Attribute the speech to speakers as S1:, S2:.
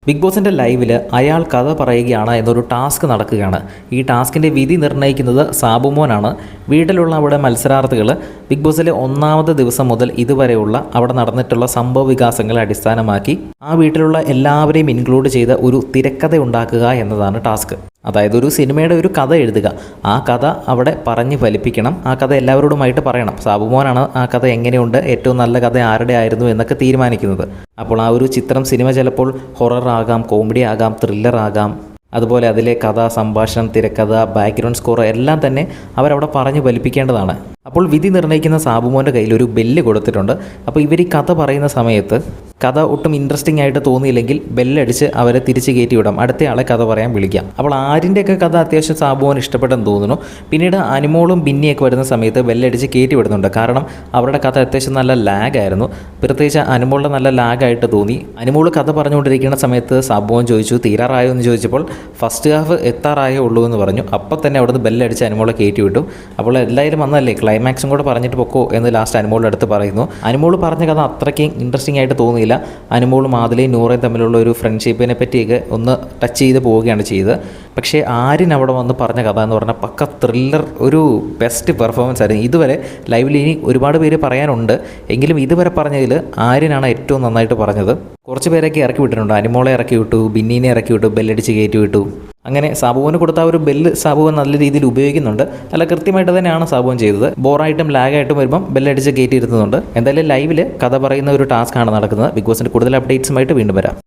S1: Big ബോസിൻ്റെ ലൈവിൽ അയാൾ കഥ പറയുകയാണ് എന്നൊരു ടാസ്ക് നടക്കുകയാണ്. ഈ ടാസ്കിൻ്റെ വിധി നിർണ്ണയിക്കുന്നത് സാബുമോനാണ്. വീട്ടിലുള്ള അവിടെ മത്സരാർത്ഥികൾ ബിഗ് ബോസിലെ ഒന്നാമത്തെ ദിവസം മുതൽ ഇതുവരെയുള്ള അവിടെ നടന്നിട്ടുള്ള സംഭവ വികാസങ്ങളെ അടിസ്ഥാനമാക്കി ആ വീട്ടിലുള്ള എല്ലാവരെയും ഇൻക്ലൂഡ് ചെയ്ത ഒരു തിരക്കഥ ഉണ്ടാക്കുക എന്നതാണ് ടാസ്ക്. അതായത് ഒരു സിനിമയുടെ ഒരു കഥ എഴുതുക, ആ കഥ അവിടെ പറഞ്ഞ് ഫലിപ്പിക്കണം, ആ കഥ എല്ലാവരോടുമായിട്ട് പറയണം. സാബുമോനാണ് ആ കഥ എങ്ങനെയുണ്ട്, ഏറ്റവും നല്ല കഥ ആരുടെ ആയിരുന്നു എന്നൊക്കെ തീരുമാനിക്കുന്നത്. അപ്പോൾ ആ ഒരു ചിത്രം സിനിമ ചിലപ്പോൾ ഹൊറർ ആകാം, കോമഡി ആകാം, ത്രില്ലർ ആകാം. അതുപോലെ അതിലെ കഥ, സംഭാഷണം, തിരക്കഥ, ബാക്ക്ഗ്രൗണ്ട് സ്കോർ എല്ലാം തന്നെ അവരവിടെ പറഞ്ഞ് ഫലിപ്പിക്കേണ്ടതാണ്. അപ്പോൾ വിധി നിർണ്ണയിക്കുന്ന സാബുമോൻ്റെ കയ്യിൽ ഒരു ബെല്ല് കൊടുത്തിട്ടുണ്ട്. അപ്പോൾ ഇവർ ഈ കഥ പറയുന്ന സമയത്ത് കഥ ഒട്ടും ഇൻട്രസ്റ്റിംഗ് ആയിട്ട് തോന്നിയില്ലെങ്കിൽ ബെല്ലടിച്ച് അവരെ തിരിച്ച് കയറ്റി വിടാം, അടുത്തയാളെ കഥ പറയാൻ വിളിക്കാം. അപ്പോൾ ആരിൻ്റെയൊക്കെ കഥ അത്യാവശ്യം സാബുമോൻ ഇഷ്ടപ്പെട്ടെന്ന് തോന്നുന്നു. പിന്നീട് അനുമോളും ബിന്നിയൊക്കെ വരുന്ന സമയത്ത് ബെല്ലടിച്ച് കയറ്റി വിടുന്നുണ്ട്. കാരണം അവരുടെ കഥ അത്യാവശ്യം നല്ല ലാഗായിരുന്നു. പ്രത്യേകിച്ച് അനുമോളുടെ നല്ല ലാഗായിട്ട് തോന്നി. അനുമോൾ കഥ പറഞ്ഞുകൊണ്ടിരിക്കുന്ന സമയത്ത് സാബുമോൻ ചോദിച്ചു തീരാറായോ എന്ന് ചോദിച്ചപ്പോൾ ഫസ്റ്റ് ഹാഫ് എത്താറായേ ഉള്ളൂ എന്ന് പറഞ്ഞു. അപ്പോൾ തന്നെ അവിടുന്ന് ബെല്ലടിച്ച് അനുമോളെ കയറ്റി വിട്ടു. അപ്പോൾ എല്ലാവരും വന്നല്ലേ, ക്ലൈമാക്സും കൂടെ പറഞ്ഞിട്ട് പൊക്കോ എന്ന് ലാസ്റ്റ് അനുമോളുടെ അടുത്ത് പറയുന്നു. അനുമോൾ പറഞ്ഞ കഥ അത്രയ്ക്ക് ഇൻട്രസ്റ്റിംഗ് ആയിട്ട് തോന്നിയില്ല. അനുമോളും ആദിലയും നൂറയും തമ്മിലുള്ള ഒരു ഫ്രണ്ട്ഷിപ്പിനെ പറ്റിയൊക്കെ ഒന്ന് ടച്ച് ചെയ്ത് പോവുകയാണ് ചെയ്തത്. പക്ഷേ ആര്യൻ അവിടെ വന്ന് പറഞ്ഞ കഥ എന്ന് പറഞ്ഞാൽ പക്ക ത്രില്ലർ, ഒരു ബെസ്റ്റ് പെർഫോമൻസ് ആയിരുന്നു. ഇതുവരെ ലൈവിൽ ഇനി ഒരുപാട് പേര് പറയാനുണ്ട്, എങ്കിലും ഇതുവരെ പറഞ്ഞതിൽ ആര്യനാണ് ഏറ്റവും നന്നായിട്ട് പറഞ്ഞത്. കുറച്ച് പേരൊക്കെ ഇറക്കി വിട്ടിട്ടുണ്ട്. അനുമോളെ ഇറക്കി വിട്ടു, ബിന്നീനെ ഇറക്കി വിട്ടു, ബെല്ലടിച്ച് കയറ്റി വിട്ടു. അങ്ങനെ സാബുവിന് കൊടുത്ത ഒരു ബെല്ല് സാബുവൻ നല്ല രീതിയിൽ ഉപയോഗിക്കുന്നുണ്ട്. അല്ല, കൃത്യമായിട്ട് തന്നെയാണ് സാബുവൻ ചെയ്തത്. ബോറായിട്ടും ലാഗായിട്ടും വരുമ്പം ബെല്ലടിച്ച് കയറ്റി ഇരുത്തുന്നുണ്ട്. എന്തായാലും ലൈവിൽ കഥ പറയുന്ന ഒരു ടാസ്ക്കാണ് നടക്കുന്നത്. ബിഗ് ബോസിൻ്റെ കൂടുതൽ അപ്ഡേറ്റ്സുമായിട്ട് വീണ്ടും വരാം.